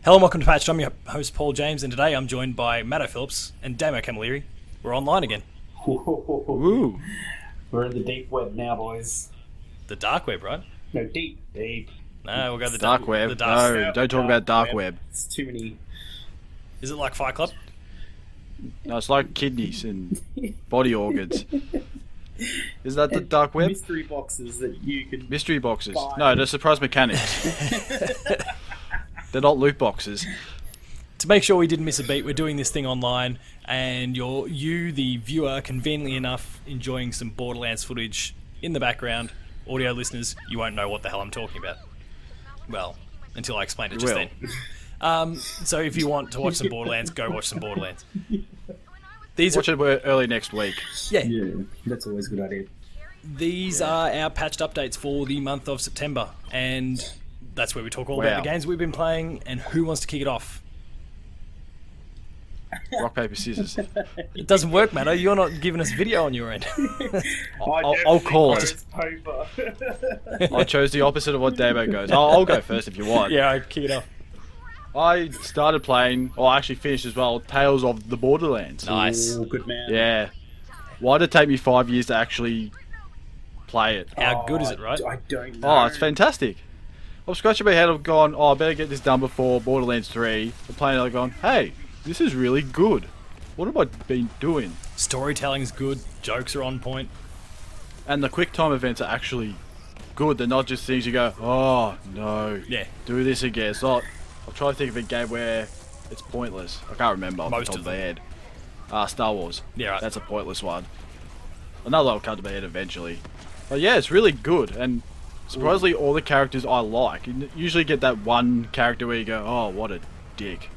Hello and welcome to Patched. I'm your host Paul James, and today I'm joined by Matto Phillips and Damo Camilleri. We're online again. Woo. We're in the deep web now, boys. The dark web, right? No, deep. No, we'll go the Dark web. The dark. No, don't talk about dark web. It's too many. Is it like Fight Club? No, it's like kidneys and body organs. Is that the dark web? Mystery boxes that you can. Mystery boxes. Fine. No, they're surprise mechanics. They're not loot boxes. To make sure we didn't miss a beat, we're doing this thing online, and you, the viewer, conveniently enough, enjoying some Borderlands footage in the background. Audio listeners, you won't know what the hell I'm talking about. Well, until I explain it just will. then. So if you want to watch some Borderlands, go watch some Borderlands. These Watch it early next week. Yeah, that's always a good idea. These are our patched updates for the month of September, and that's where we talk all about the games we've been playing. And who wants to kick it off? Rock, paper, scissors. It doesn't work, Matto. You're not giving us video on your end. I'll call it. Paper. I chose the opposite of what Damo goes. I'll go first if you want. Yeah, kick it off. I started playing, or I actually finished as well, Tales of the Borderlands. Nice. Oh, good man. Yeah. Why did it take me 5 years to actually play it? How good is it, right? I don't know. Oh, it's fantastic. I'm scratching my head. I've gone, I better get this done before Borderlands 3. I'm playing it, I've gone, hey, this is really good. What have I been doing? Storytelling's good. Jokes are on point. And the quick time events are actually good. They're not just things you go, oh, no. Yeah. Do this again. It's not... I'm trying to think of a game where it's pointless. I can't remember off the Most top of of my them. head. Star Wars. Yeah, right. That's a pointless one. Another one will come to my head eventually. But yeah, it's really good. And surprisingly, all the characters I like. You usually get that one character where you go, oh, what a dick.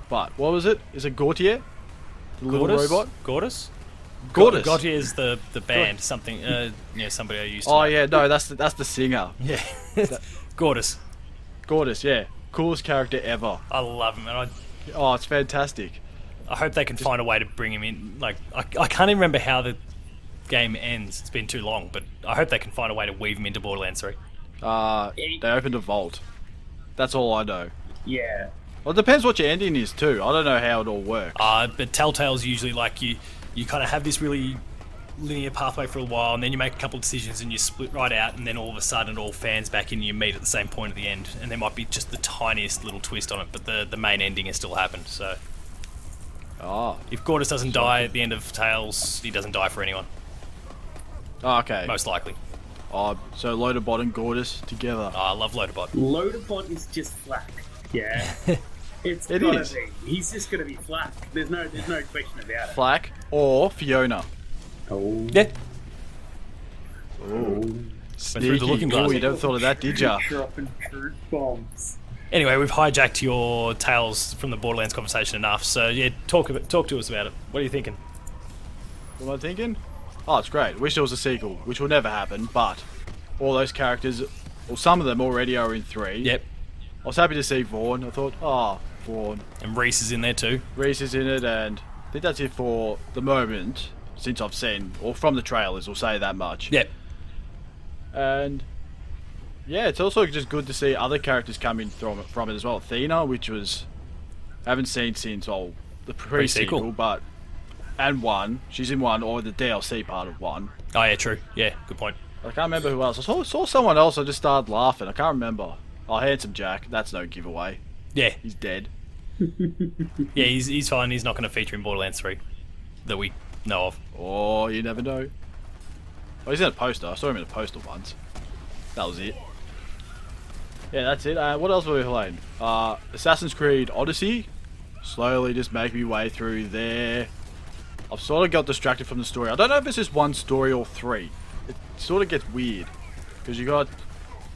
But, what was it? Is it Gautier? The little robot? Gortys? Gortys. Gautier is the band. Something, somebody I used to Oh know. yeah, no, that's the singer. Yeah. Gortys. Gortys, yeah. Coolest character ever. I love him, and Oh, it's fantastic. I hope they can find a way to bring him in. Like, I can't even remember how the game ends. It's been too long, but I hope they can find a way to weave him into Borderlands 3. They opened a vault. That's all I know. Yeah. Well, it depends what your ending is too. I don't know how it all works. But Telltale's usually like you kind of have this really linear pathway for a while, and then you make a couple of decisions and you split right out, and then all of a sudden it all fans back in and you meet at the same point at the end, and there might be just the tiniest little twist on it, but the main ending has still happened. So if Gortys doesn't die at the end of Tales, he doesn't die for anyone, Okay. most likely. So Loaderbot and Gortys together. I love Loaderbot. Loaderbot is just flack. Yeah. It is. be. He's just gonna be flack. There's no question about it. Flack or Fiona. Oh. Yeah. Ooh. through Sneaky. the looking glass. Ooh, you never thought of that, did ya? Dropping truth bombs. Anyway, we've hijacked your Tales from the Borderlands conversation enough, so yeah, talk to us about it. What are you thinking? What am I thinking? Oh, it's great. Wish there was a sequel, which will never happen, but all those characters, well, some of them already are in 3. Yep. I was happy to see Vaughn. I thought, Vaughn. And Reese is in there too. Reese is in it, and I think that's it for the moment, since I've seen, or from the trailers, we'll say that much. Yep. And yeah, it's also just good to see other characters come in from it as well. Athena, which was I haven't seen since the pre-sequel, but and 1. She's in 1 or the DLC part of 1. Oh yeah, true. Yeah, good point. I can't remember who else. I saw someone else. I just started laughing. I can't remember. Oh, Handsome Jack. That's no giveaway. Yeah. He's dead. Yeah, he's fine. He's not going to feature in Borderlands 3 that we know of. Oh, you never know. Oh, he's in a poster. I saw him in a poster once. That was it. Yeah, that's it. What else were we playing? Assassin's Creed Odyssey. Slowly just making my way through there. I've sort of got distracted from the story. I don't know if it's just one story or 3. It sort of gets weird. Because you got to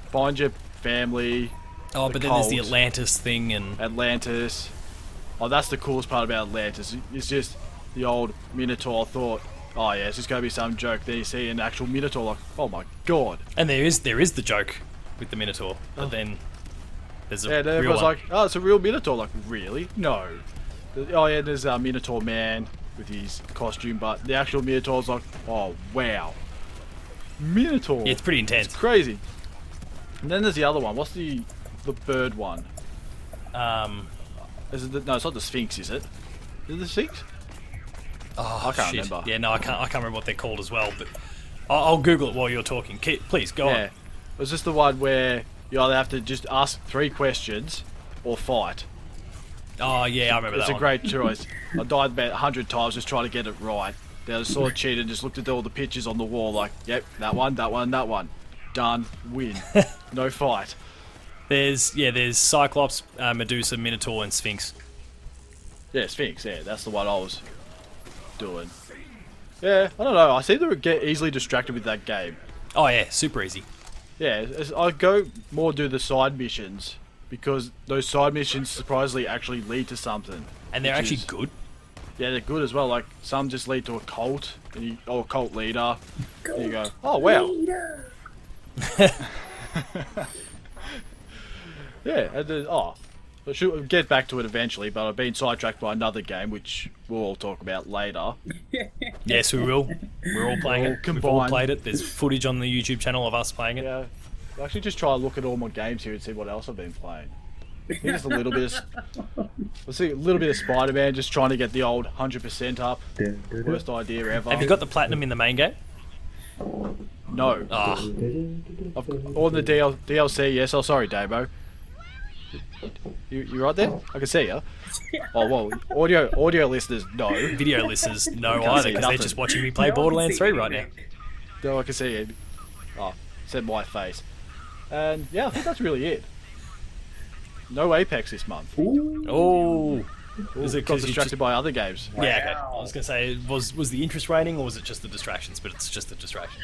find your family. Oh, but then there's the Atlantis thing and... Atlantis. Oh, that's the coolest part about Atlantis. It's just the old Minotaur. I thought, oh yeah, it's just going to be some joke. Then you see an actual Minotaur, like, oh my god. And there is the joke with the Minotaur, but then there's a Yeah, then real everyone's one. like, oh, it's a real Minotaur. Like, really? No. Oh yeah, there's a Minotaur man with his costume, but the actual Minotaur's like, oh wow. Minotaur. Yeah, it's pretty intense. It's crazy. And then there's the other one. What's the bird one? No, it's not the Sphinx, is it? Is it the Sphinx? Oh, I can't shit. remember. Yeah, no, I can't remember what they're called as well. But I'll Google it while you're talking. Please go Yeah. on. It was just the one where you either have to just ask 3 questions or fight. Oh yeah, I remember It's that a one. great choice. I died about 100 times just trying to get it right. Then I saw a cheat and just looked at all the pictures on the wall like, yep, that one, that one, that one. Done. Win. No fight. There's Cyclops, Medusa, Minotaur, and Sphinx. Yeah, Sphinx, yeah, that's the one I was doing. Yeah, I don't know, I seem to get easily distracted with that game. Oh yeah, super easy. Yeah, I go more do the side missions because those side missions surprisingly actually lead to something. And they're which actually is- good. Yeah, they're good as well. Like some just lead to a cult, or a cult leader. There you go. Oh wow. Yeah, and then, I should get back to it eventually, but I've been sidetracked by another game, which we'll all talk about later. Yes, we will. We're all playing All it. We've all combined. played it. There's footage on the YouTube channel of us playing it. Yeah, I'll actually just try and look at all my games here and see what else I've been playing. I think just a little bit of, let's see, a little bit of Spider-Man, just trying to get the old 100% up. Worst idea ever. Have you got the platinum in the main game? No. Ah, Or the DLC, yes. Oh, sorry, Damo. You right there? I can see you. Oh, well, audio listeners, no. video listeners no Can't either see because they're nothing. just watching me play No one can Borderlands see 3 me, right now. Nick. No, I can see you. Oh, said my face. And yeah, I think that's really it. No Apex this month. Oh, is it Got because you distracted just... by other games. Yeah, okay. Wow. I was gonna say, was the interest raining or was it just the distractions? But it's just the distractions.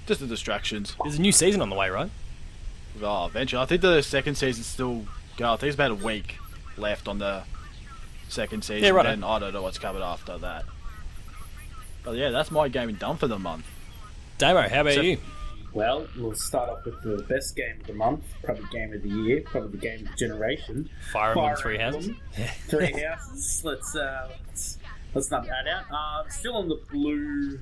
Just the distractions. There's a new season on the way, right? Oh, eventually. I think the second season's still going. I think it's about a week left on the second season. Yeah, righto. And I don't know what's coming after that. But yeah, that's my gaming done for the month. Damo, how about So- you? Well, we'll start off with the best game of the month, probably game of the year, probably the game of the generation. Fire Emblem Fire Three Houses. Emblem. Three Houses. Let's not that out. Still on the blue.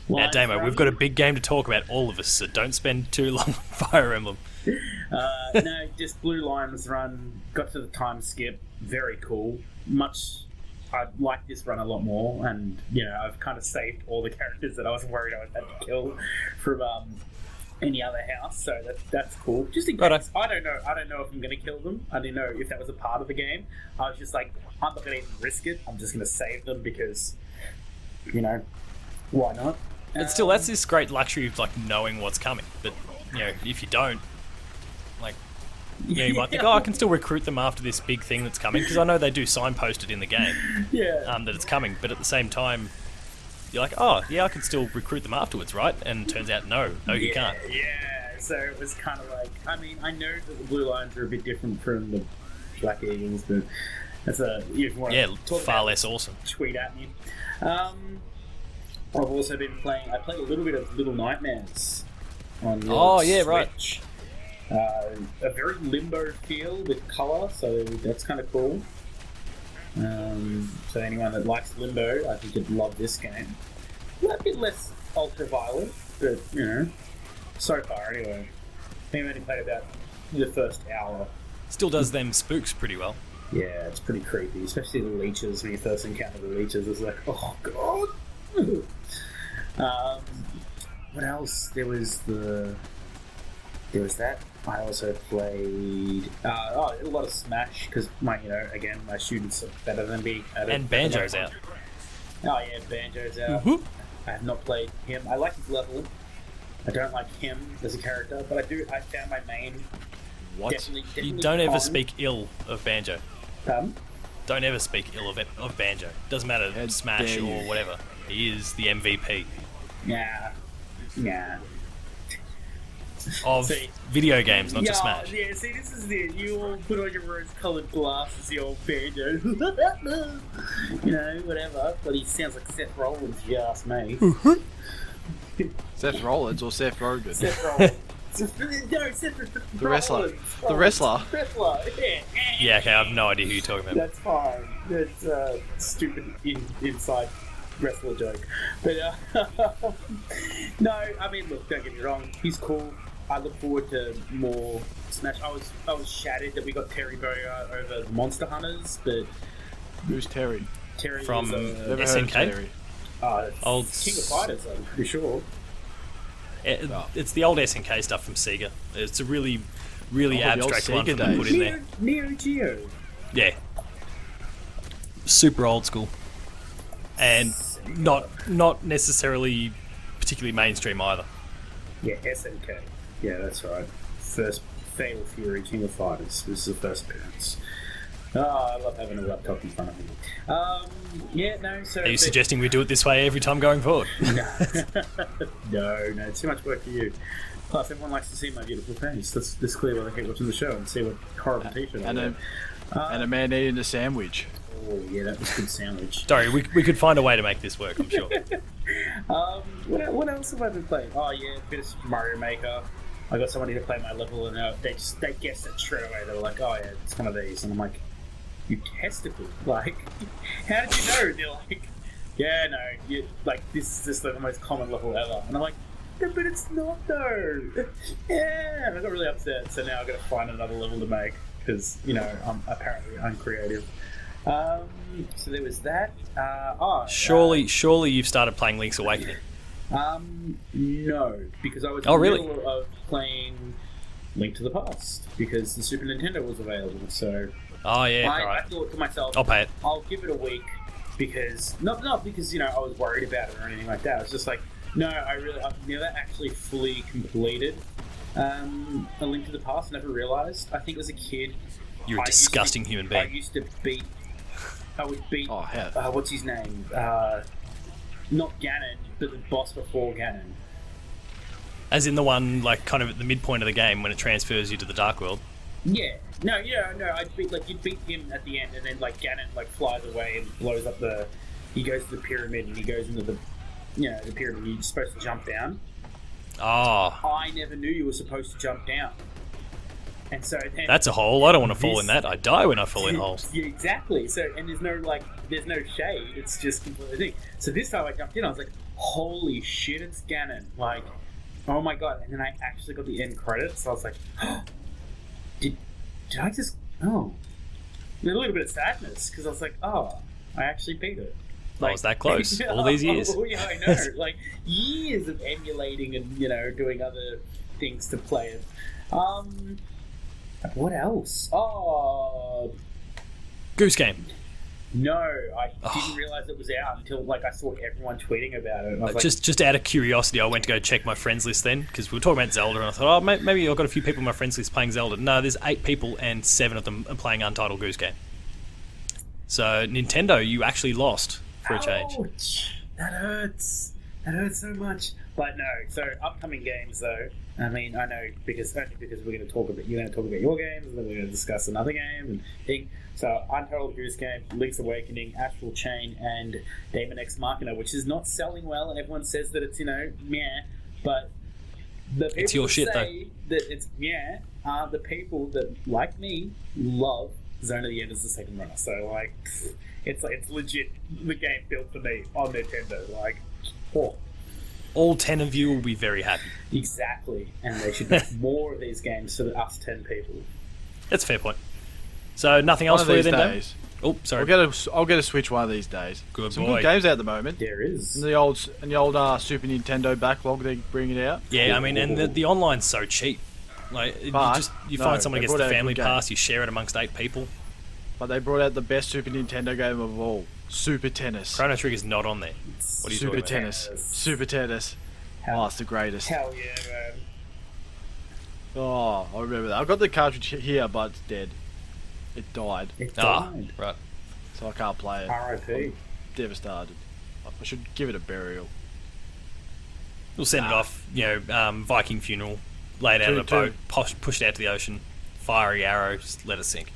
Now, line Damo, front. we've got a big game to talk about, all of us, so don't spend too long on Fire Emblem. No, just blue lines run. Got to the time skip. Very cool. I like this run a lot more, and I've kind of saved all the characters that I was worried I would have to kill from any other house. So that's cool. Just in Righto. case, I don't know if I'm going to kill them. I didn't know if that was a part of the game. I was just like, I'm not going to even risk it. I'm just going to save them because, why not? But still, that's this great luxury of like knowing what's coming. But if you don't, like, you might think, I can still recruit them after this big thing that's coming because I know they do signpost it in the game Yeah. that it's coming. But at the same time, you're like, oh yeah, I can still recruit them afterwards, right? And it turns out, no, you can't. Yeah, so it was kind of like, I mean, I know that the blue lines are a bit different from the black eagles, but that's if you want Yeah, to talk far about less awesome. tweet at me. I've also been playing, I played a little bit of Little Nightmares on the Oh, old yeah, right. Switch. A very limbo feel with colour, so that's kind of cool. So anyone that likes Limbo, I think would love this game. A bit less ultra-violent, but, so far anyway. I think I've only played about the first hour. Still does them spooks pretty well. Yeah, it's pretty creepy, especially the leeches. When you first encounter the leeches, it's like, oh god. What else? There was that. I also played a lot of Smash because my students are better than me. And Banjo's out. Oh yeah, Banjo's out. Mhm. I have not played him. I like his level. I don't like him as a character, but I found my main. What? Definitely You don't ever Kong. speak ill of Banjo. Don't ever speak ill of Banjo. Doesn't matter How Smash dare or you. whatever. He is the MVP Nah. of See. video games, not just Yeah, Smash. yeah, see, this is it. You all put on your rose-coloured glasses, you old Banjo. Whatever. But he sounds like Seth Rollins, if you ask me. Seth Rollins or Seth Rogen? Seth Rollins. No, Seth The wrestler. Rollins. The wrestler. Wrestler, yeah. Yeah, okay, I have no idea who you're talking about. That's fine. That's stupid inside wrestler joke. But no, I mean, look, don't get me wrong. He's cool. I look forward to more Smash. I was shattered that we got Terry Bogard over the Monster Hunters, but Who's Terry? Terry From is Never heard of SNK? Terry. Old King of Fighters, I'm pretty sure. It's the old SNK stuff from Sega. It's a really, really the old abstract one Sega for them to put in there. Neo Geo. Yeah. Super old school. And not necessarily particularly mainstream either. Yeah, SNK. Yeah, that's right. First Fatal Fury King of Fighters was the first appearance. Oh, I love having a laptop in front of me. Yeah, no, so... Are you suggesting we do it this way every time going forward? No, too much work for you. Plus, everyone likes to see my beautiful face. That's clear why they keep watching the show and see what horrible t-shirt I wear. And a man eating a sandwich. Oh, yeah, that was a good sandwich. Sorry, we could find a way to make this work, I'm sure. What else have I been playing? Oh, yeah, a bit of Super Mario Maker. I got somebody to play my level, and they guessed it straight away. They were like, "Oh yeah, it's one of these," and I'm like, "You testicle? Like, how did you know?" And they're like, "Yeah, no, this is just the most common level ever," and I'm like, "Yeah, but it's not though." Yeah, and I got really upset. So now I've got to find another level to make because I'm apparently uncreative. So there was that. Surely you've started playing Link's Awakening. No, because I was in the middle of playing Link to the Past because the Super Nintendo was available. So I thought to myself, I'll pay it. I'll give it a week because not because I was worried about it or anything like that. It's just like I've never actually fully completed a Link to the Past. Never realized. I think as a kid, you're a disgusting human being. I would beat. Oh hell! What's his name? Not Ganon, but the boss before Ganon. As in the one, like, kind of at the midpoint of the game when it transfers you to the Dark World. Yeah. No. I'd beat you'd beat him at the end, and then Ganon flies away and blows up the. He goes to the pyramid, and he goes into the pyramid. You're supposed to jump down. Oh. I never knew you were supposed to jump down. And so then that's a hole. I don't want to fall in that. I die when I fall in holes. Yeah, exactly. So and there's no shade. It's just completely thing. So this time I jumped in. I was like, holy shit, it's Ganon! Like, oh my god! And then I actually got the end credits. So I was like, oh, did I just? Oh, a little bit of sadness because I was like, oh, I actually beat it. I was that close all these years. Oh, yeah, I know. Like years of emulating and doing other things to play it. What else? Oh, Goose Game. No, I didn't realize it was out until I saw everyone tweeting about it. And I was just out of curiosity, I went to go check my friends list then because we were talking about Zelda, and I thought, maybe I've got a few people on my friends list playing Zelda. No, there's 8 people, and 7 of them are playing Untitled Goose Game. So Nintendo, you actually lost for a change. Ouch, that hurts. That hurts so much. But no, so upcoming games though. I mean, I know only because we're going to talk about you're going to talk about your games, and then we're going to discuss another game and thing. So, Untitled Goose Game, Link's Awakening, Astral Chain, and Daemon X Machina, which is not selling well, and everyone says that it's meh. But the people it's your shit say though. that it's meh are the people that, like me, love Zone of the End as the second runner. So it's legit the game built for me on Nintendo. All 10 of you will be very happy. Exactly, and they should make more of these games for us 10 people. That's a fair point. So nothing else for you then, Dave? Oh, sorry. I'll get a Switch one of these days. Some boy. good games out at the moment. There is. And the old Super Nintendo backlog they bring it out. Yeah, I mean, and the online's so cheap. You find someone who gets the family pass, you share it amongst 8 people. But they brought out the best Super Nintendo game of all, Super Tennis. Chrono Trigger's not on there. What are you Super talking about? Tennis. Super Tennis. It's the greatest. Hell yeah, man. Oh, I remember that. I've got the cartridge here, but it's dead. It died. It died. Right. So I can't play it. R.I.P. I'm devastated. I should give it a burial. We'll send it off, Viking funeral, lay it out on a boat, push it out to the ocean, fiery arrow, just let it sink.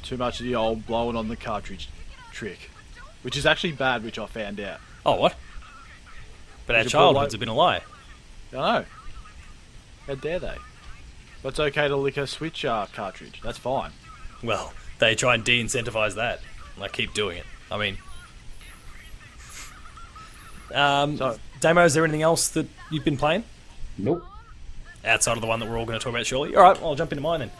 Too much of the old blowing on the cartridge trick, which is actually bad, which I found out. Oh, what? But our childhoods have been a lie. I know. How dare they? But it's okay to lick a Switch cartridge. That's fine. Well, they try and de-incentivise that. Keep doing it. I mean... Damo, is there anything else that you've been playing? Nope. outside of the one that we're all going to talk about shortly. All right, well, I'll jump into mine then.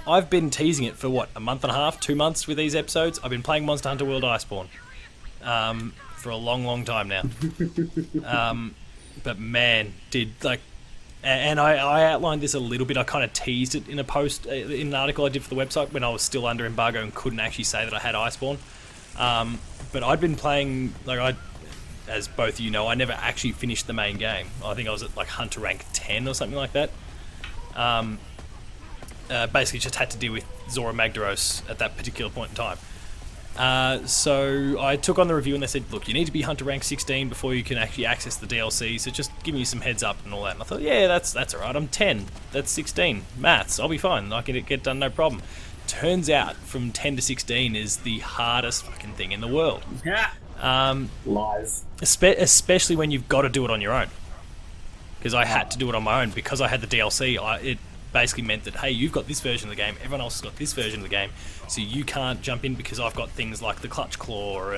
I've been teasing it for, a month and a half, 2 months with these episodes. I've been playing Monster Hunter World Iceborne for a long, long time now. But man, and I outlined this a little bit. I kind of teased it in a post, in an article I did for the website when I was still under embargo and couldn't actually say that I had Iceborne. But I'd been playing, as both of you know, I never actually finished the main game. I think I was at Hunter rank 10 or something like that. Basically just had to deal with Zora Magdaros at that particular point in time. So I took on the review and they said, look, you need to be Hunter rank 16 before you can actually access the DLC, so just give me some heads up and all that. And I thought, yeah, that's alright, I'm 10, that's 16, maths, I'll be fine, I can get done no problem. Turns out, from 10 to 16 is the hardest fucking thing in the world. Lies. Especially when you've got to do it on your own. Because I had to do it on my own, because I had the DLC, it basically meant that, hey, you've got this version of the game, everyone else has got this version of the game, so you can't jump in because I've got things like the clutch claw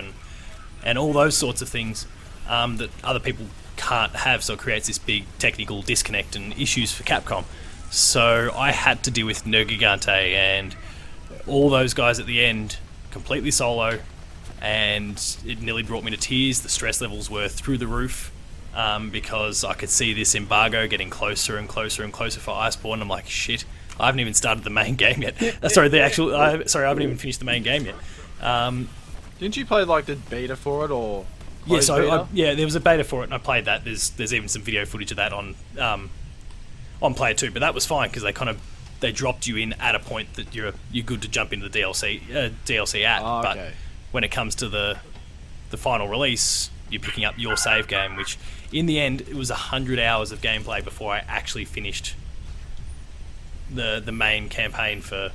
and all those sorts of things that other people can't have, so it creates this big technical disconnect and issues for Capcom. So I had to deal with Nergigante and all those guys at the end, completely solo, and it nearly brought me to tears. The stress levels were through the roof. Because I could see this embargo getting closer and closer and closer for Iceborne. I'm like, shit, I haven't even started the main game yet. Sorry, I haven't even finished the main game yet. Didn't you play the beta for it or? Yeah, there was a beta for it, and I played that. There's even some video footage of that on Player 2, but that was fine because they dropped you in at a point that you're good to jump into the DLC at. Oh, okay. But when it comes to the final release, you're picking up your save game, which in the end it was 100 hours of gameplay before I actually finished the main campaign for.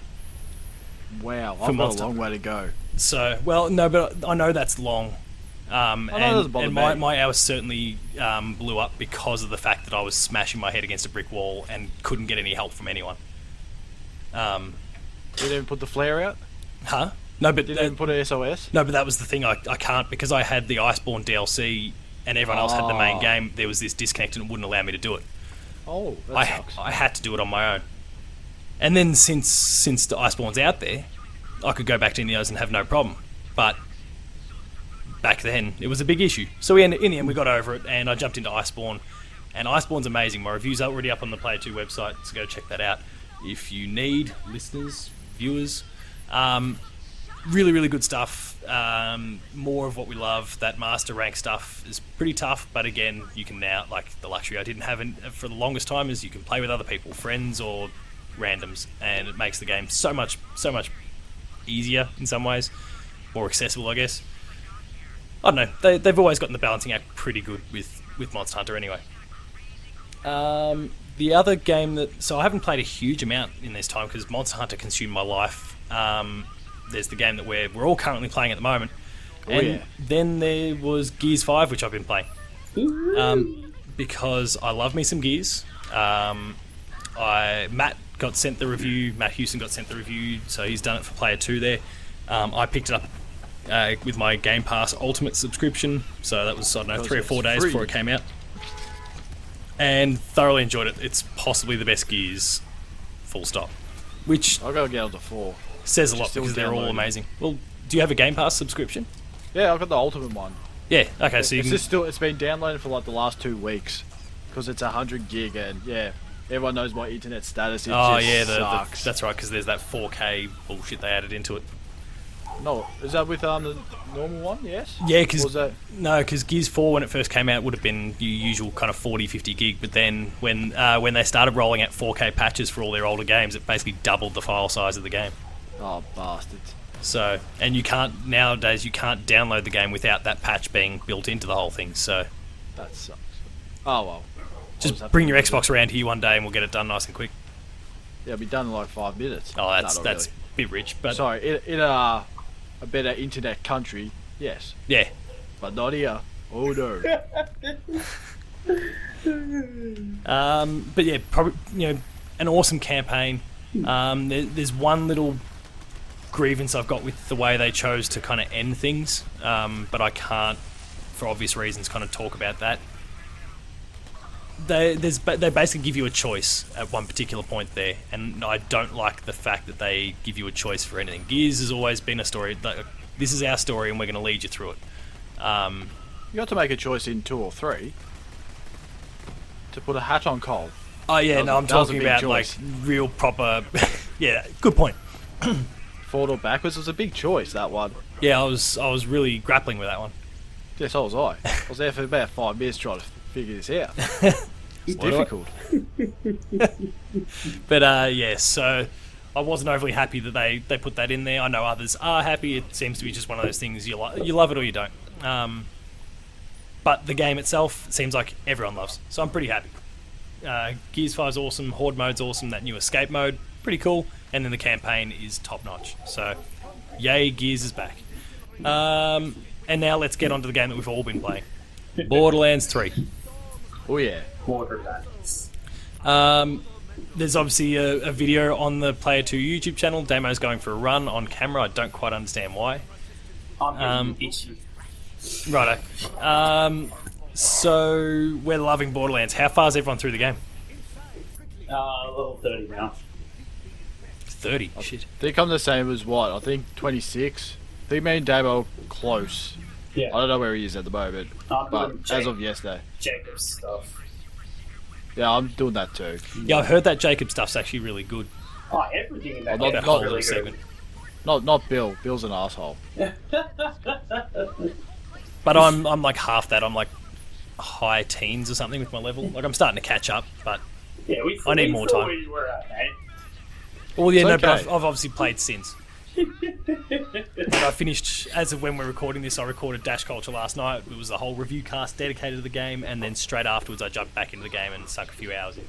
Wow, for I've got Monster. a long way to go. So, well, no, but I know that's long. And my hours certainly blew up because of the fact that I was smashing my head against a brick wall and couldn't get any help from anyone. You didn't even put the flare out? Huh? No, but Didn't even put an SOS? No, but that was the thing. I can't, because I had the Iceborne DLC and everyone else had the main game. There was this disconnect and it wouldn't allow me to do it. Oh, that sucks. I had to do it on my own. And then since the Iceborne's out there, I could go back to Indios and have no problem. But back then, it was a big issue. So in the end, we got over it, and I jumped into Iceborne. And Iceborne's amazing. My review's already up on the Player 2 website, so go check that out if you need, listeners, viewers. Really, really good stuff. More of what we love. That master rank stuff is pretty tough, but again, you can now, the luxury I didn't have for the longest time is you can play with other people, friends or randoms, and it makes the game so much easier in some ways, more accessible, I guess. I don't know. They've always gotten the balancing act pretty good with Monster Hunter anyway. The other game so I haven't played a huge amount in this time because Monster Hunter consumed my life. There's the game that we're all currently playing at the moment. And then there was Gears 5, which I've been playing. Because I love me some Gears. Matt got sent the review. Matt Houston got sent the review, so he's done it for Player 2 there. I picked it up with my Game Pass Ultimate subscription, so that was, 3 or 4 days before it came out. And thoroughly enjoyed it. It's possibly the best Gears, full stop. Which I've got to get up to 4. Says a lot because they're all amazing. Well, do you have a Game Pass subscription? Yeah, I've got the Ultimate one. Yeah, okay, so it's been downloaded for the last 2 weeks because it's 100 gig and everyone knows my internet status. Sucks. That's right, because there's that 4K bullshit they added into it. No, is that with the normal one? Yes. Yeah, because Gears 4 when it first came out would have been your usual kind of 40-50 gig, but then when they started rolling out 4K patches for all their older games, it basically doubled the file size of the game. Oh, bastards. So, and nowadays you can't download the game without that patch being built into the whole thing, so. That sucks. Oh, well. Just bring your Xbox around here one day and we'll get it done nice and quick. Yeah, it'll be done in 5 minutes. Oh, that's a bit rich, but. Sorry, in a better internet country, yes. Yeah. But not here. Oh, no. But yeah, probably, an awesome campaign. There's one little grievance I've got with the way they chose to kind of end things, but I can't, for obvious reasons, kind of talk about that. they basically give you a choice at one particular point there, and I don't like the fact that they give you a choice for anything. Gears has always been a story. Like, this is our story, and we're going to lead you through it. You got to make a choice in 2 or 3 to put a hat on Cole. Oh yeah, no, I'm talking about choice. like real proper. Yeah, good point. Forward or backwards was a big choice, that one. Yeah, I was really grappling with that one. Yes, so was I. I was there for about 5 minutes trying to figure this out. It's difficult. But yeah, so I wasn't overly happy that they put that in there. I know others are happy. It seems to be just one of those things you love it or you don't. But the game itself seems like everyone loves, so I'm pretty happy. Gears 5 is awesome, Horde mode's awesome, that new escape mode, pretty cool, and then the campaign is top notch. So, yay, Gears is back. And now let's get on to the game that we've all been playing. Borderlands 3. Oh yeah. Borderlands. There's obviously a video on the Player 2 YouTube channel. Damo's going for a run on camera. I don't quite understand why. I'm itchy. Righto. So, we're loving Borderlands. How far is everyone through the game? Level 30 now. 30? Shit. I think I'm the same as what? I think 26. I think me and Damo close. Yeah. I don't know where he is at the moment, I'm but doing as of yesterday. Jacob's stuff. Yeah, I'm doing that too. Yeah, I've heard that Jacob stuff's actually really good. Oh, everything in that Not- game not is really segment. good. Not Bill. Bill's an asshole. But I'm like half that. I'm like high teens or something with my level. Like I'm starting to catch up, but Yeah, I need more saw time. where you were at, mate. well, yeah, It's no, but okay. I've obviously played since. But I finished, as of when we're recording this, I recorded Dash Culture last night. It was the whole review cast dedicated to the game, and then straight afterwards I jumped back into the game and sunk a few hours in.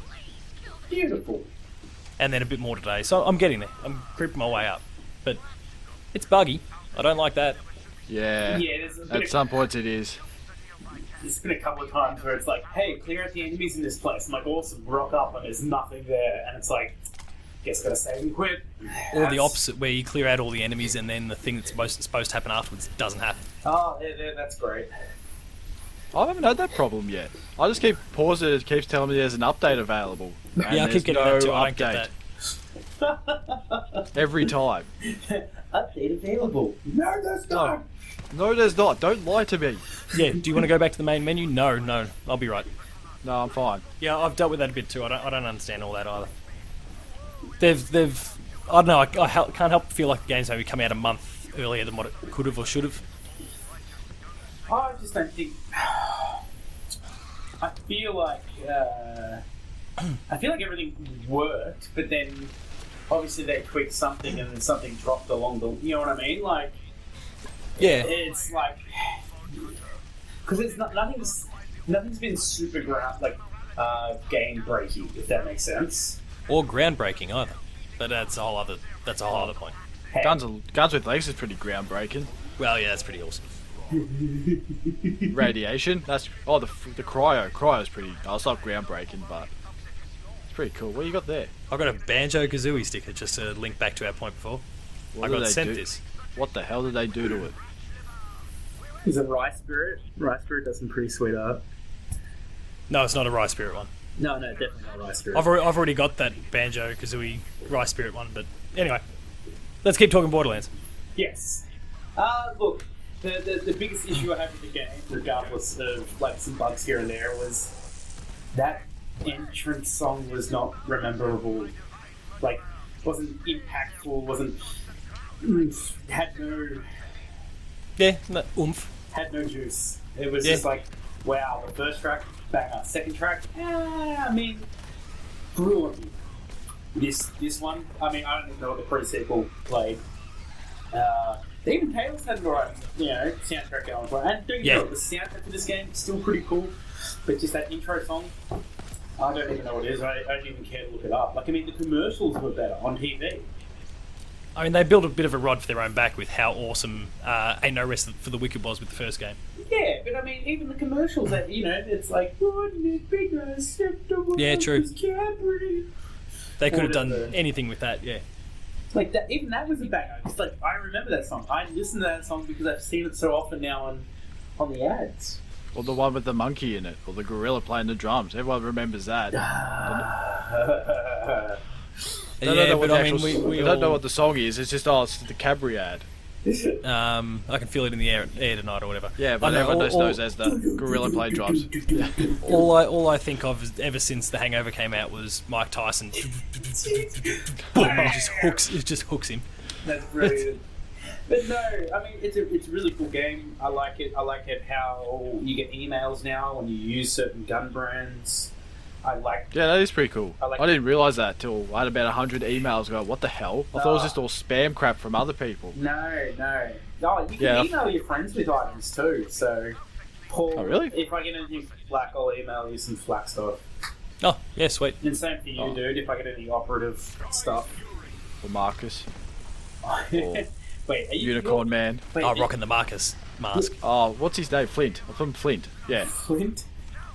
Beautiful. And then a bit more today. So I'm getting there. I'm creeping my way up. But it's buggy. I don't like that. Yeah. Yeah, At some points it is. there's been a couple of times where it's like, hey, clear out the enemies in this place. I'm like, awesome, rock up, and there's nothing there. And it's like, guess gotta save and quit. Or the opposite, where you clear out all the enemies and then the thing that's supposed to happen afterwards doesn't happen. Oh, yeah, that's great. I haven't had that problem yet. I just keep pausing. It keeps telling me there's an update available. And Yeah, I keep there's getting no that too. I don't get update that. every time. Update available. No, that's not. No, there's not. Don't lie to me. Yeah, do you want to go back to the main menu? No, I'll be right. No, I'm fine. Yeah, I've dealt with that a bit too. I don't understand all that either. They've I don't know. I can't help but feel like the game's maybe come out a month earlier than what it could have or should have. I just don't think. I feel like everything worked, but then obviously they tweaked something and then something dropped along the. You know what I mean? Like, Yeah, it's like because it's not nothing's been super game breaking, if that makes sense. or groundbreaking either. But that's a whole other point. Hey, Guns with Legs is pretty groundbreaking. Well, yeah, that's pretty awesome. Radiation. That's the cryo. Cryo's pretty. Oh, it's not groundbreaking, but it's pretty cool. What you got there? I've got a Banjo Kazooie sticker just to link back to our point before. What I did got they sent do? this. What the hell did they do to it? is it Rice Spirit? Rice Spirit does some pretty sweet art. No, it's not a Rice Spirit one. No, definitely not Rice Spirit. I've already got that Banjo Kazooie Rice Spirit one, but anyway, let's keep talking Borderlands. Yes. Look, the biggest issue I had with the game, regardless of like some bugs here and there, was that entrance song was not rememberable. Like, wasn't impactful. Wasn't had no Oomph. had no juice. It was Yeah. just like, wow, the first track, banger. Second track, I mean, brilliant. This one, I mean, I don't even know what the pre-sequel played. Even Tails had an alright, soundtrack going for it. And don't get me wrong, the soundtrack for this game is still pretty cool, but just that intro song, I don't even know what it is. I don't even care to look it up. Like, I mean, the commercials were better on TV. I mean, they built a bit of a rod for their own back with how awesome Ain't No Rest for the Wicked was with the first game. Yeah, but I mean, even the commercials, that it's like, wouldn't it be nice if the Yeah, true. world can't breathe? They could have Whatever. done anything with that, yeah. Like that, even that was a banger. It's like I remember that song. I listen to that song because I've seen it so often now on the ads. Or the one with the monkey in it, or the gorilla playing the drums. Everyone remembers that. They don't know what but the I mean, actual- we they don't know all- what the song is. It's just it's the Cadbury ad. I can feel it in the air tonight or whatever. Yeah, I but know, everyone knows as the gorilla playing drums. all I think of ever since The Hangover came out was Mike Tyson. Boom, it just hooks him. That's brilliant. But no, I mean it's a really cool game. I like it. I like it how you get emails now when you use certain gun brands. I like. Yeah, that is pretty cool. I like- I didn't realise that till I had about 100 emails going, what the hell? I thought it was just all spam crap from other people. No. Oh, you can Yeah. email your friends with items too. So, Paul, Oh, really? if I get anything Flak, I'll email you some Flak stuff. Oh, yeah, sweet. And same for you, Oh. dude. If I get any operative stuff. Or Marcus. Wait, are you Unicorn Man. Wait, Oh, rocking the Marcus mask. Oh, what's his name? Flint. I'm from Flint. Yeah. Flint?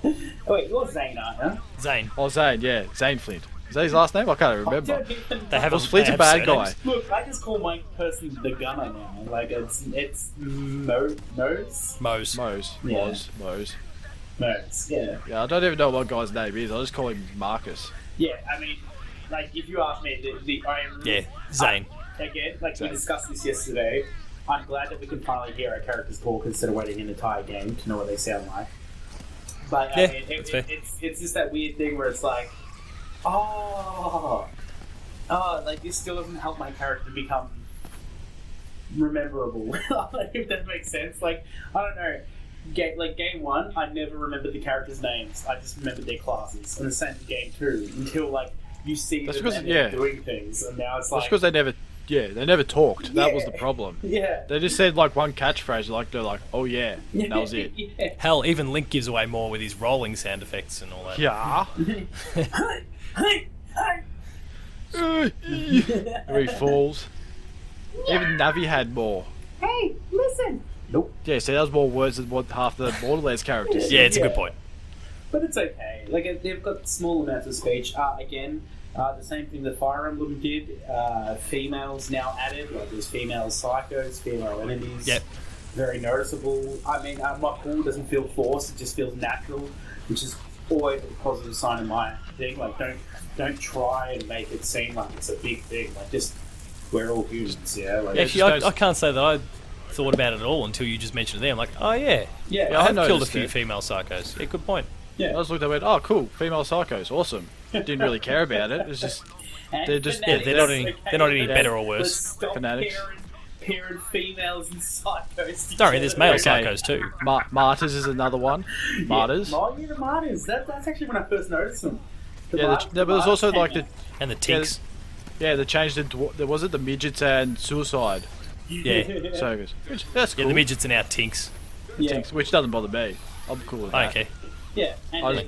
Oh, wait, you're Zane, aren't you? Zane. Oh, Zane. Yeah, Zane Flint. Is that his last name? I can't remember. They have Was Flint they a have bad surnames. guy? Look, I just call my person the gunner now. Like, it's Mose? Mose. Mose. Yeah. Mose. Mose, yeah. Yeah, I don't even know what guy's name is. I just call him Marcus. Yeah, I mean, like, if you ask me, I am really, Yeah, Zane. Again, like Zane. we discussed this yesterday, I'm glad that we can finally hear our characters talk instead of waiting an entire game to know what they sound like. But Yeah, I mean, that's fair. it's just that weird thing where it's like, like this still doesn't help my character become rememberable. If that makes sense. Like, I don't know. Game 1, I never remembered the characters' names. I just remembered their classes. And the same for game 2 until like you see That's them because- and they're yeah. doing things, and now it's That's like because they never talked. That was the problem. yeah. They just said like one catchphrase, like they're like, "Oh yeah," and that was it. Yeah. Hell, even Link gives away more with his rolling sound effects and all that. Yeah. Hey, Where he falls. Even Navi had more. hey, listen. Nope. Yeah, so that was more words than what half the Borderlands characters. Yeah, it's a Yeah. good point. But it's okay. Like, they've got small amounts of speech. Again, the same thing that Fire Emblem did. Females now added. Like, there's female psychos, female enemies. Yep. Very noticeable. I mean, not cool. Doesn't feel forced. It just feels natural, which is always a positive sign in my thing. Like, don't try and make it seem like it's a big thing. Like, just we're all humans. Yeah. Like, Actually, I can't say that I thought about it at all until you just mentioned it there. I'm like, oh yeah, yeah. I have killed a noticed few it. female psychos. Yeah, good point. yeah. I just looked at it and went, "Oh, cool, female psychos, awesome." Didn't really care about it. It's just And they're just- fanatics, they're not any- they're not any let's- better or worse. let's stop Fanatics. pairing females and psychos. Don't worry, there's male Okay. psychos too. Martyrs is another one. Martyrs. Yeah, the martyrs. That's actually when I first noticed them. Yeah, but there's also like the And the tinks. they changed there was it the midgets and suicide. Yeah. So which, that's cool. Yeah, the midgets are now tinks. yeah, Which doesn't bother me. I'm cool with that. Okay. yeah, and I-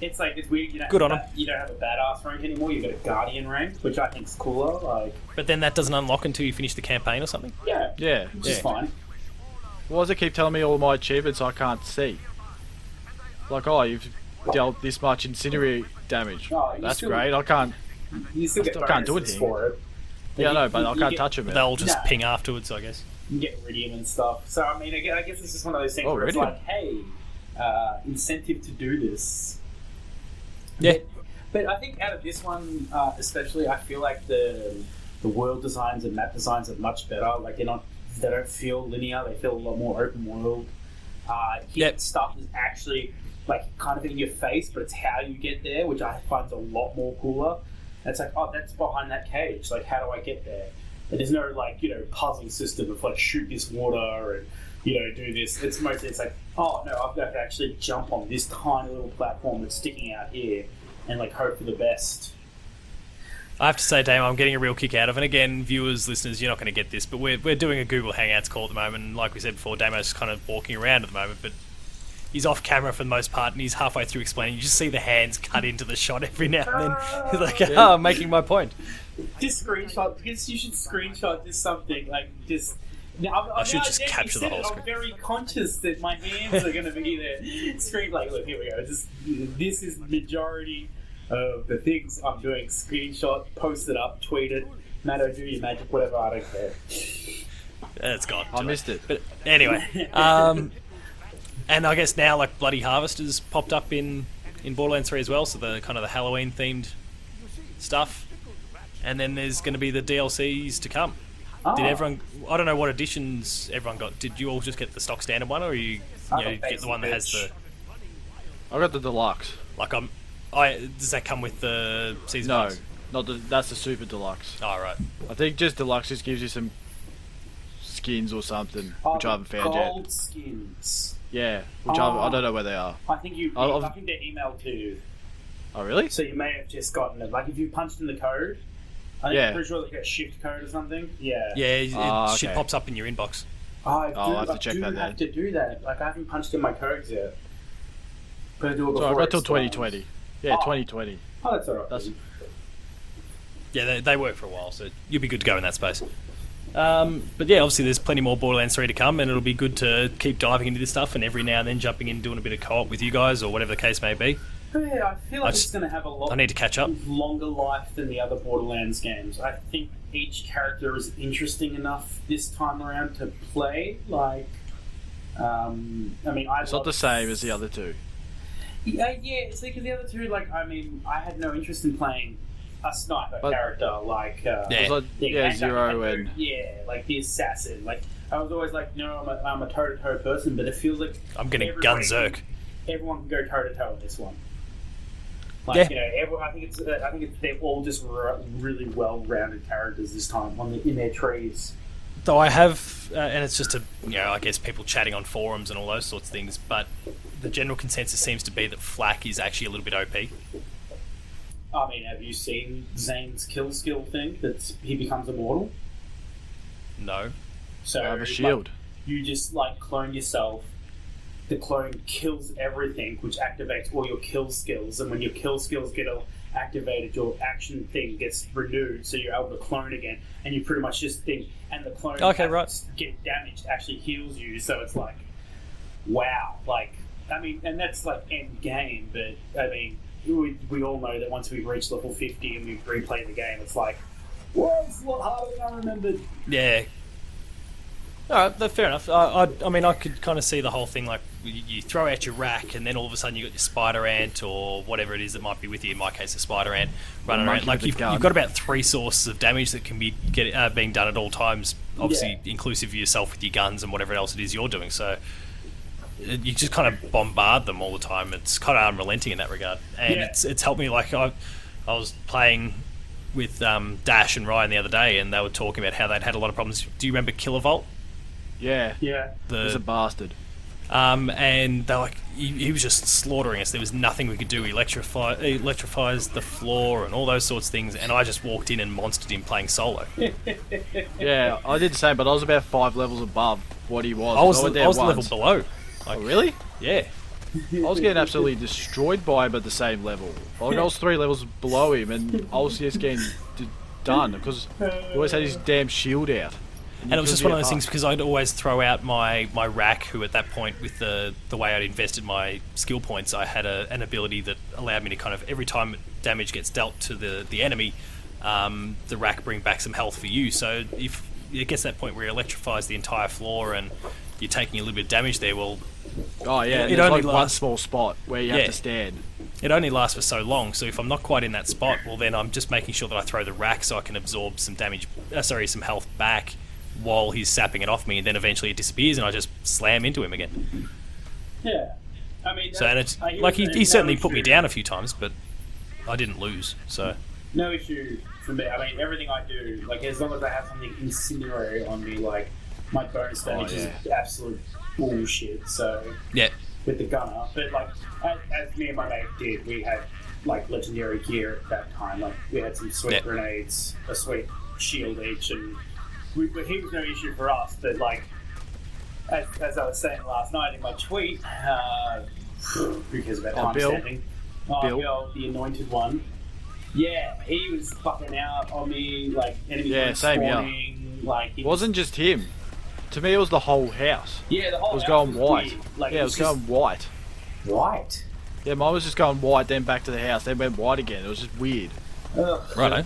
it's like it's weird. You don't Good have on that- You don't have a badass rank anymore. You've got a guardian rank, which I think is cooler. Like, But then that doesn't unlock until you finish the campaign or something. yeah, Yeah. which is Yeah. fine. Why does it keep telling me all my achievements I can't see? Like, oh, you've dealt this much incendiary damage. Oh, you That's still- great. I can't. You still get still can't do bonuses anything. for it. Yeah, I know, but I You can't get- touch them. They'll just Nah. ping afterwards, I guess. You get iridium and stuff. So I mean, I guess it's just one of those things Oh, where it's iridium. like, hey, incentive to do this. Yeah. But I think out of this one, especially, I feel like the world designs and map designs are much better. Like they don't feel linear. They feel a lot more open world. Yep. Stuff is actually like kind of in your face, but it's how you get there, which I find a lot more cooler. And it's like, oh, that's behind that cage. Like, how do I get there? And there's no like puzzle system of like shoot this water and do this. It's mostly it's like, oh no, I've got to actually jump on this tiny little platform that's sticking out here and like hope for the best. I have to say, Damo, I'm getting a real kick out of it. And again, viewers, listeners, you're not going to get this, but we're doing a Google Hangouts call at the moment. And like we said before, Damo's kind of walking around at the moment, but he's off camera for the most part, and he's halfway through explaining. You just see the hands cut into the shot every now and then. He's like, oh, I'm making my point. Just screenshot. Because you should screenshot just something like just. Now, I should now just that you capture the said whole it, screen. I'm very conscious that my hands are going to be there. Screen like, look, here we go. This is the majority of the things I'm doing. Screenshot, post it up, tweet it. Matto, do your magic, whatever. I don't care. It's gone. I missed it. But anyway, And I guess now like Bloody Harvest has popped up in Borderlands 3 as well, so the kind of the Halloween themed stuff. And then there's going to be the DLCs to come. Oh. Did everyone? I don't know what editions everyone got. Did you all just get the stock standard one, or you get the one that has the? I got the deluxe. Like does that come with the season No, pass? that's the super deluxe. Oh right. I think just deluxe just gives you some skins or something, which I haven't found gold yet. skins. Yeah, which I don't know where they are. I think I think they're emailed to you. Oh really? So you may have just gotten it. Like if you punched in the code, I think I'm pretty sure they get a shift code or something. Yeah. Yeah, shit okay. pops up in your inbox. I'll have to check that I then. have to do that. Like I haven't punched in my codes yet. Gotta do it So before I got till it expires. 2020. Yeah, 2020. Oh, that's alright. That's Yeah, they work for a while, so you'll be good to go in that space. But yeah, obviously there's plenty more Borderlands 3 to come, and it'll be good to keep diving into this stuff and every now and then jumping in and doing a bit of co-op with you guys or whatever the case may be. Yeah, I feel like it's going to have a lot. I need to catch up. Longer life than the other Borderlands games. I think each character is interesting enough this time around to play. Like, I mean, it's not the same as the other two. Yeah. See, because the other two, like, I mean, I had no interest in playing a sniper character like Zero and like the assassin. Like, I was always like, no, I'm a toe-to-toe person, but it feels like I'm getting Gunzerk. Everyone can go toe-to-toe in this one. Like, Yeah. You know, I think it's they're all just really well-rounded characters this time in their trees. Though I have, and it's just I guess people chatting on forums and all those sorts of things, but the general consensus seems to be that Flak is actually a little bit OP. I mean, have you seen Zane's kill skill thing? That he becomes immortal? No. I have a shield. Like, you just, like, clone yourself. The clone kills everything, which activates all your kill skills. And when your kill skills get activated, your action thing gets renewed, so you're able to clone again. And you pretty much just think, and the clone get damaged actually heals you. So it's like, wow. Like, I mean, and that's like end game, but I mean, we all know that once we reach level 50 and we replay the game, it's like, whoa, it's a lot harder than I remembered. Yeah. Alright, fair enough. I mean, I could kind of see the whole thing, like, you throw out your rack and then all of a sudden you've got your spider ant or whatever it is that might be with you, in my case a spider ant, running around. Like, you've got about 3 sources of damage that can be being done at all times, obviously inclusive of yourself with your guns and whatever else it is you're doing, so you just kind of bombard them all the time. It's kind of unrelenting in that regard, and it's helped me. Like, I was playing with Dash and Ryan the other day, and they were talking about how they'd had a lot of problems. Do you remember Kilovolt? Yeah. He's a bastard. And they're like, he was just slaughtering us. There was nothing we could do. He electrifies the floor and all those sorts of things, and I just walked in and monstered him playing solo. Yeah, I did the same, but I was about 5 levels above what he was. I was the level below. Like, oh, really? Yeah. I was getting absolutely destroyed by him at the same level. Like, I was 3 levels below him, and I was just getting done because he always had his damn shield out. And it was just one of those things because I'd always throw out my rack, who at that point, with the way I'd invested my skill points, I had an ability that allowed me to kind of, every time damage gets dealt to the enemy, the rack bring back some health for you. So if it gets to that point where it electrifies the entire floor and you're taking a little bit of damage there, well... Oh yeah, it only like one small spot where you have to stand. It only lasts for so long, so if I'm not quite in that spot, well then I'm just making sure that I throw the rack so I can absorb some some health back while he's sapping it off me, and then eventually it disappears and I just slam into him again. Yeah. I mean, so, and it's, like, he certainly put me down a few times, but I didn't lose, so... No issue for me. I mean, everything I do, like, as long as I have something incendiary on me, like, my bonus damage is absolute bullshit, so... Yeah. With the gunner. But, like, as me and my mate did, we had, like, legendary gear at that time. Like, we had some sweet grenades, a sweet shield each, and... he was no issue for us, but like as I was saying last night in my tweet, who cares about time stamping? Bill, the anointed one. Yeah, he was fucking out on me, like enemies spawning. Like, it wasn't just him. To me, it was the whole house. Yeah, the whole house was going white. Like, it was going white. White. Yeah, mine was just going white, then back to the house, then went white again. It was just weird. Right.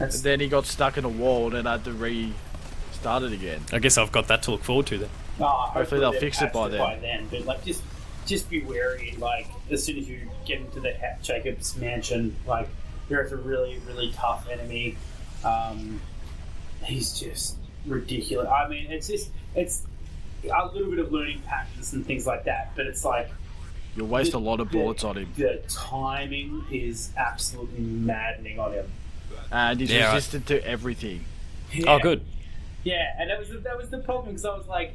And then he got stuck in a wall and I had to restart it again. I guess I've got that to look forward to then. Hopefully they'll they've fix it patched by then. But like, just be wary. Like, as soon as you get into the Jacob's mansion, like, there's a really, really tough enemy. He's just ridiculous. I mean, it's a little bit of learning patterns and things like that, but it's like You'll waste a lot of bullets on him. The timing is absolutely maddening on him. And he's resistant to everything. Yeah. Oh, good. Yeah, and that was the problem, because I was like,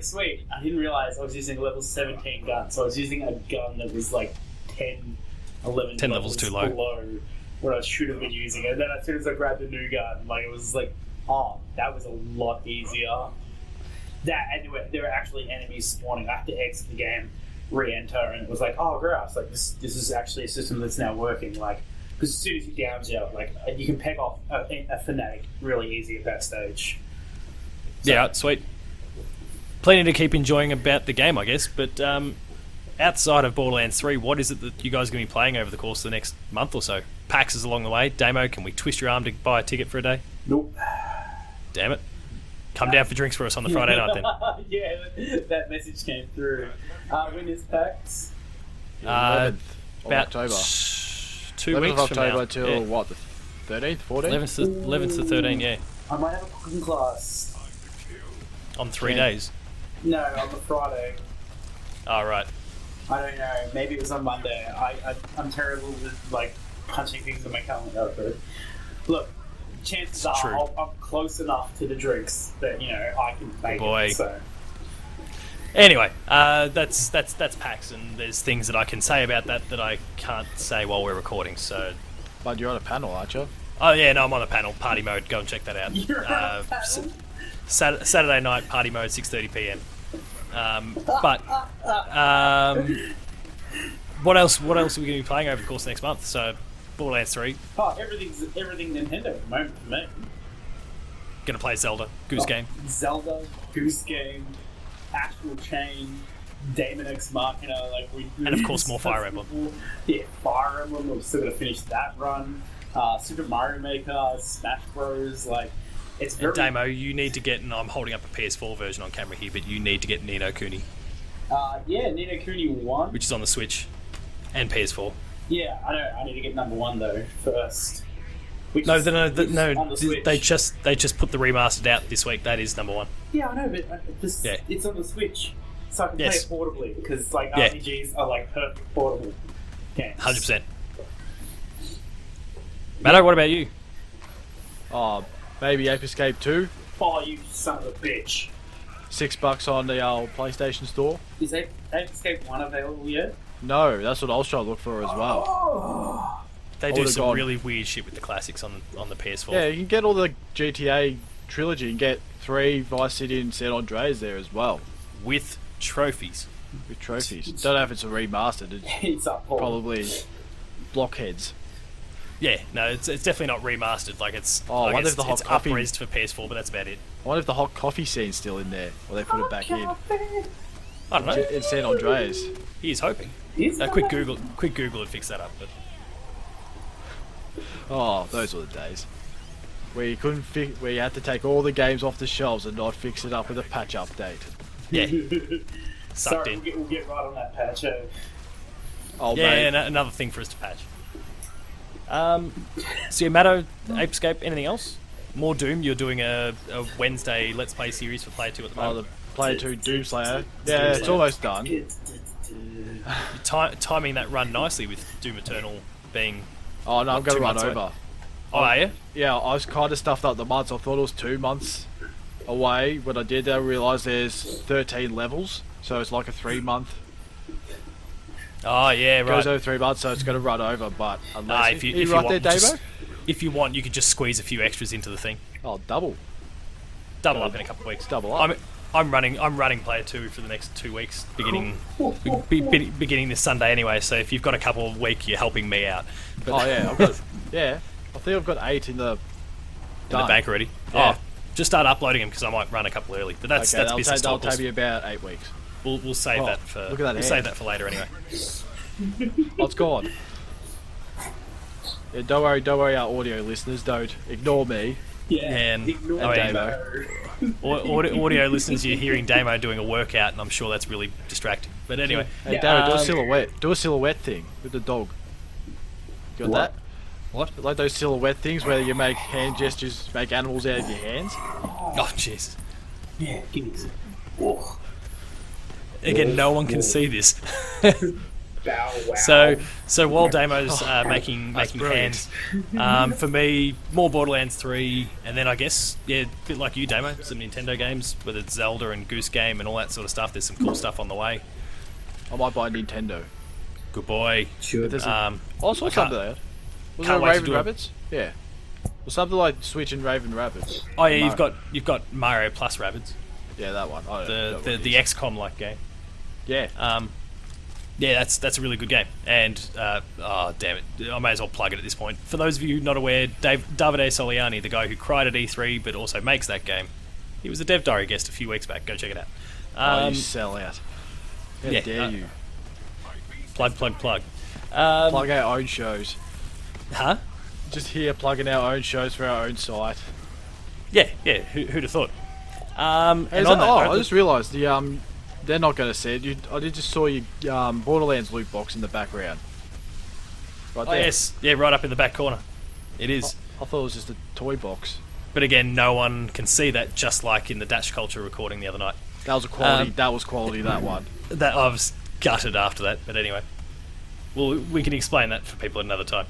sweet. I didn't realize I was using a level 17 gun, so I was using a gun that was like 10 levels too low. below what I should have been using. And then as soon as I grabbed a new gun, like, it was like, oh, that was a lot easier. That, and there were actually enemies spawning. I had to exit the game, re-enter, and it was like, oh, grass, like, this is actually a system that's now working. Like, because as soon as you down out, like, you can peck off a fanatic really easy at that stage. So, yeah, sweet. Plenty to keep enjoying about the game, I guess. But outside of Borderlands 3, what is it that you guys are going to be playing over the course of the next month or so? PAX is along the way. Damo, can we twist your arm to buy a ticket for a day? Nope. Damn it. Come down for drinks for us on the Friday night then. Yeah, that message came through. When is PAX? 11th of About October. 2 11th weeks of from October now. till Yeah. what, the 13th, 14th? 11th to 13, yeah. I might have a cooking class. On 3 Yeah. days. No, on the Friday. Oh, right. I don't know. Maybe it was on Monday. I'm terrible with, like, punching things in my calendar. But look, chances are True. I'm close enough to the drinks that, you know, I can make Boy. it. So. Anyway, that's PAX, and there's things that I can say about that I can't say while we're recording. So, But you're on a panel, aren't you? oh yeah, no, I'm on the panel, party mode. Go and check that out. You're on a panel? Saturday night party mode, 6:30 p.m. What else? What else are we going to be playing over the course of next month? So, Borderlands 3. Oh, everything Nintendo at the moment for me. Going to play Zelda, Goose Game. Zelda, Goose Game, Astral Chain, Daemon X Machina, like And of course more Fire Emblem. Yeah, Fire Emblem. We're still gonna finish that run. Super Mario Maker, Smash Bros. Like, it's very. And Damo, you need to get, and I'm holding up a PS4 version on camera here, but you need to get Ni no Kuni, Yeah, Ni no Kuni 1. which is on the Switch and PS4. Yeah, I know. I need to get number 1 though first. Which No, is- no, which is on the Switch. they just put the remastered out this week. That is number 1. Yeah, I know, but Yeah. it's on the Switch, so I can Yes. play it portably, because like Yeah. RPGs are like perfect portable games. 100%. Matto, what about you? Oh, maybe Ape Escape 2. Oh, you son of a bitch! $6 on the old PlayStation Store. Is Ape Escape 1 available yet? No, that's what I was trying to look for as well. Oh. They I do would've some gone- really weird shit with the classics on the PS4. Yeah, you can get all the GTA trilogy and get 3 Vice City and San Andreas there as well, With trophies. with trophies. Don't know if it's a remastered. It's It's up, Paul. probably blockheads. Yeah, no, it's definitely not remastered. Like, it's Oh, I like wonder it's, if the hot it's coffee- up-resed for PS4, but that's about it. I wonder if the hot coffee scene's still in there, or they put it back in. I don't know. In San Andreas. He is hoping. Is that- Quick Google would fix that up. But Oh, those were the days. Where you couldn't where you had to take all the games off the shelves and not fix it up with a patch update. yeah, sucked Sorry, in. we'll get right on that patch. Oh, Yeah, mate. another thing for us to patch. So yeah, Matto, Ape Escape, anything else? More Doom. You're doing a Wednesday Let's Play series for Player 2 at the Oh, the moment. Player 2 Doomslayer. Yeah, it's almost done. Timing that run nicely with Doom Eternal being. Oh no, I'm going 2 to run months away. over. Oh, are you? Yeah, I was kind of stuffed up the months. I thought it was 2 months away. When I did, I realised there's 13 levels, so it's like a 3-month. Oh yeah, right. Goes over 3 months, so it's going to run over. But unless If you right there, want, Davo. if you want, you could just squeeze a few extras into the thing. Oh, double Double up in a couple of weeks. Double up. I'm running Player 2 for the next 2 weeks, beginning this Sunday anyway. So if you've got a couple of weeks, you're helping me out. But Oh yeah, I've got, yeah. I think I've got 8 in the in the done. bank already. Yeah. Oh, just start uploading them because I might run a couple early. But that's Okay, business that'll talk. take me about 8 weeks. We'll save Oh, that for look at that we'll hand. save that for later anyway. Oh, it's gone. Yeah, don't worry, our audio listeners. Don't ignore me. Yeah, And ignore oh, yeah. Damo. Audio listeners, you're hearing Damo doing a workout, and I'm sure that's really distracting. But anyway, Hey, Yeah, Darren, do a um, silhouette. Do a silhouette thing with the dog. Got What? that? what? Like those silhouette things where you make hand gestures, make animals out of your hands. Oh, jeez. Yeah, give me some. Oh, Again, no one can see this. bow wow. So while Damo's making brilliant. hands, for me, more Borderlands 3, and then I guess, yeah, a bit like you, Damo, some Nintendo games, whether it's Zelda and Goose Game and all that sort of stuff. There's some cool stuff on the way. I might buy Nintendo. Good boy. Sure. There's a- Um, Oh, I saw can't- something there. Was it can't wait to Raven do it. Rabbits? Yeah. Or something like Switch and Raven Rabbits. oh yeah, Mario. you've got Mario plus Rabbids, Yeah, that one. I don't know what the it the is. XCOM like game. Yeah. Yeah, that's a really good game. And oh damn it, I may as well plug it at this point. For those of you not aware, Davide Soliani, the guy who cried at E3 but also makes that game, he was a Dev Diary guest a few weeks back. Go check it out. Oh, you sell out. How yeah, dare you? Plug. Plug our own shows. Huh? Just here plugging our own shows for our own site. Yeah. Who'd have thought? And Hey, on that oh, note, I just realised they're not going to see it. I just saw your Borderlands loot box in the background. Right oh there. yes, yeah, right up in the back corner. It is. I thought it was just a toy box. But again, no one can see that, just like in the Dash Culture recording the other night. That was a quality. Um, that was quality. That one. That I was gutted after that, but anyway. Well, we can explain that for people at another time.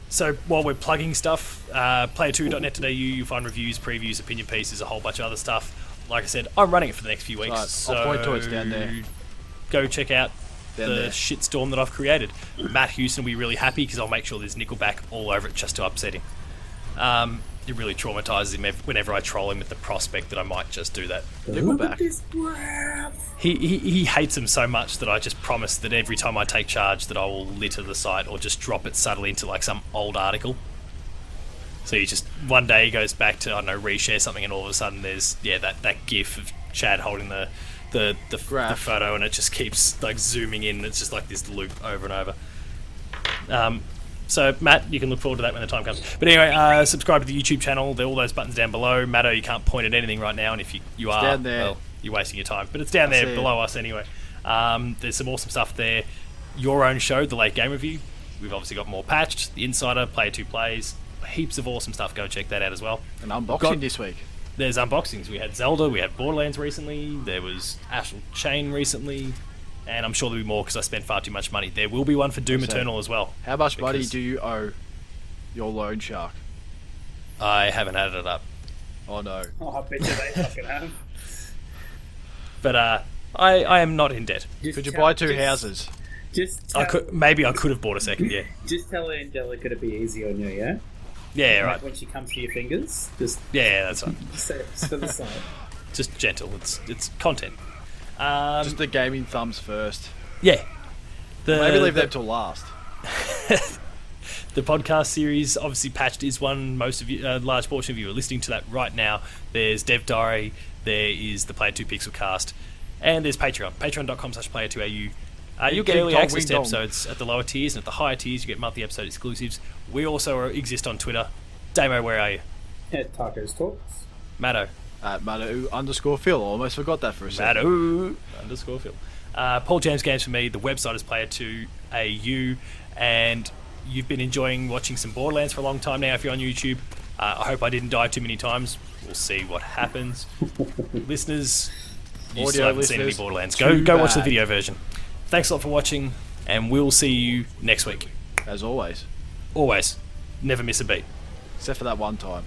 So while we're plugging stuff, player2.net.au, you'll find reviews, previews, opinion pieces, a whole bunch of other stuff. Like I said, I'm running it for the next few weeks. Right, so I'll point to it down there. Go check out Down the there. shitstorm that I've created. Matt Houston will be really happy because I'll make sure there's Nickelback all over it just to upset him. It really traumatises him whenever I troll him with the prospect that I might just do that. Nickelback. This breath. He hates him so much that I just promise that every time I take charge that I will litter the site or just drop it subtly into like some old article. So he just one day he goes back to, I don't know, reshare something, and all of a sudden there's that gif of Chad holding the Graph. photo, and it just keeps like zooming in. It's just like this loop over and over. So Matt, you can look forward to that when the time comes. But anyway, subscribe to the YouTube channel. There are all those buttons down below. Matto, you can't point at anything right now, and if you are, down there. well, you're wasting your time. But it's down there see it. below us anyway. There's some awesome stuff there. Your own show, the Late Game Review. We've obviously got more patched. The Insider, Player 2 Plays. Heaps of awesome stuff. Go check that out as well. An unboxing Got- this week. There's unboxings. We had Zelda, we had Borderlands recently, there was Astral Chain recently, and I'm sure there'll be more because I spent far too much money. There will be one for Doom So- Eternal as well. How much money Because- do you owe your loan shark? I haven't added it up. Oh no. Oh, I bet you they fucking have. But I am not in debt. Just Could you tell- buy two just- houses? Just tell, Maybe I could have bought a second, yeah. Just tell Angelica to be easy on you, yeah? Yeah, right. When she comes to your fingers, just Yeah, that's right. say it to the side. Just gentle. It's content. Just the gaming thumbs first. Yeah. Maybe leave them till last. The podcast series, obviously patched, is one most of you, a large portion of you are listening to that right now. There's Dev Diary, there is the Player 2 Pixel Cast, and there's Patreon. Patreon.com/player2au. You'll get Ding early dong, access wing to dong. episodes at the lower tiers, and at the higher tiers you get monthly episode exclusives. We also exist on Twitter. Damo, where are you? At Tacos Talks. Matto. At Matto_Phil. I almost forgot that for a second. Matto_Phil. Paul James Games for me. The website is player2au, and you've been enjoying watching some Borderlands for a long time now if you're on YouTube. I hope I didn't die too many times. We'll see what happens. Listeners, you Audio still haven't seen any listeners, Borderlands. too Go watch the bad. video version. Thanks a lot for watching, and we'll see you next week. As always. Always. Never miss a beat. Except for that one time.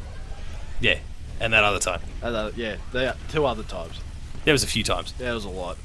Yeah, and that other time. Yeah, two other times. There was a few times. Yeah, it was a lot.